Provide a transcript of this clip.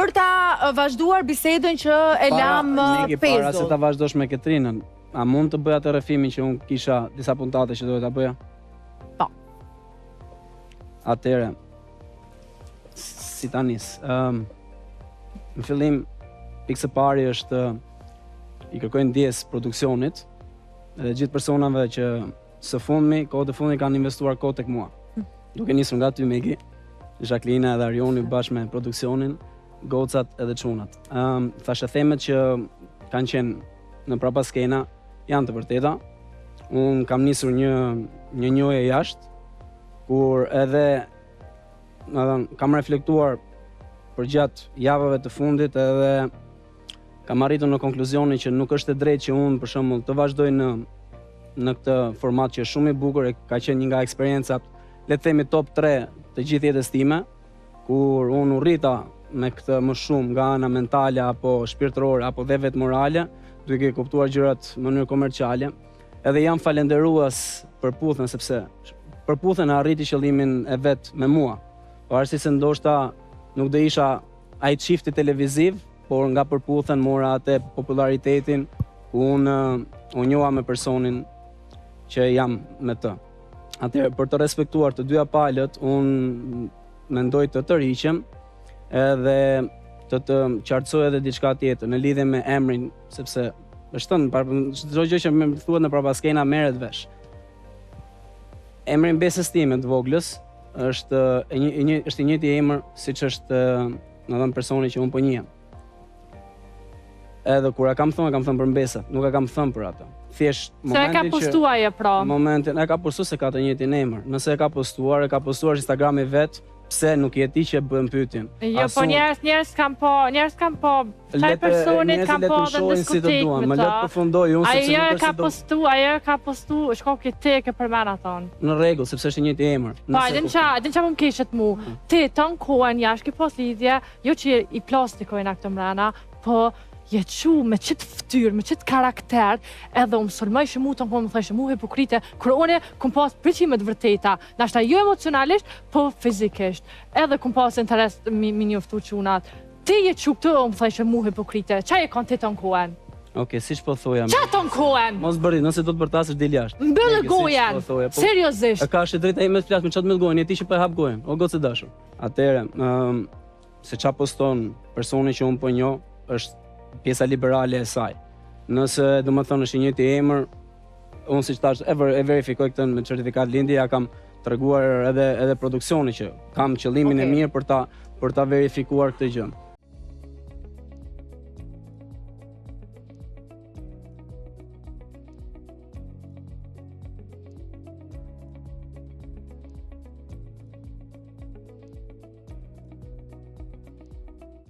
Për ta vazhduar bisedën që e lam Para se Pezo. ta vazhdosh me Ketrinën, a mund të bëja atë rrefimin që unë kisha disa puntate që doja ta bëja? Po. Atëre, si ta nis. Në fillim, pikë së pari është i kërkoj ndjes produksionit dhe gjithë personave që së fundmi, kohët e fundit kanë investuar kohë tek mua. Duke nisur nga ty Megi, Jacqueline edhe Arioni bashkë me produksionin, gocat edhe çunat. Thashë themet që kanë qenë në prapaskena janë të vërteta. Unë kam nisur një njohje jashtë, kur edhe kam reflektuar për gjatë javëve të fundit edhe kam arritur në konkluzionin që nuk është e drejtë që unë për shembull të vazhdoj në këtë format që është shumë i bukur e ka qenë një nga eksperiencat, le të themi top 3 të gjithë jetës time, kur unë u rrita me këtë më shumë nga ana mentale apo shpirtërore apo dhe vetë morale, duke kuptuar gjërat në mënyrë komerciale. Edhe jam falendërues përputhen sepse përputhen e arriti qëllimin e vet me mua. Pavarësisht se ndoshta nuk do isha ai çifti televiziv, por nga përputhen mora atë popularitetin ku unë njoha me personin që jam me të. Atëherë, për të respektuar të dyja palët, unë mendoj të tërhiqem edhe të qartësoj edhe diçka tjetër në lidhje me emrin, sepse është thënë, çdo gjë që më thuhet në prapaskena merret vesh. Emri mbesës time të voglës është i njëjti emër siç është domethënë personi që unë po njihem. Edhe kur e kam thënë për mbesat, nuk e kam thënë për atë. Thjesht momentin që... Se e ka postuar e pra? Momentin, e ka postuar se ka të njëjtin emër. Nëse e ka postuar Instagrami vet, pse nuk je ti që bën pyetjen? Jo, po njerëz kanë po, çaj personit kanë po dhe në diskutim me ta. Më le të përfundoj unë sepse ajo e ka postuar, shko ti ke përmend aton. Në rregull, sepse është i njëjti emër. Po, din çfarë më kishet mu. Ti ton kohën jashtë ke pas lidhje, jo që i plastikojnë ato mrena, po je çu me çit fytyrë, me çit karakter, edhe sulmoj që mu ton po më thashë mu hipokrite, kur unë kum pas pëlqime të vërteta, dashka jo emocionalisht, po fizikisht. Edhe kum pas interes mi njoftu çunat. Ti je çu këtu më thashë mu hipokrite. Çfarë e kanë ti ton kohën? Okej, siç po thoja. Çfarë ton kohën? Mos bëri, nëse do të bërtasësh del jashtë. Mbyll gojen. Seriozisht. E ka drejt ai me të flas me çat me gojen, ti që po e hap gojen. O gocë dashur. Atëherë, se çfarë poston personi që un po njoh është pjesa liberale e saj. Nëse do të thonë është i njëjti emër, unë siç thash e verifikoj këtë me certifikat lindje, ja kam treguar edhe produksionit që kam qëllimin e mirë për ta verifikuar këtë gjë.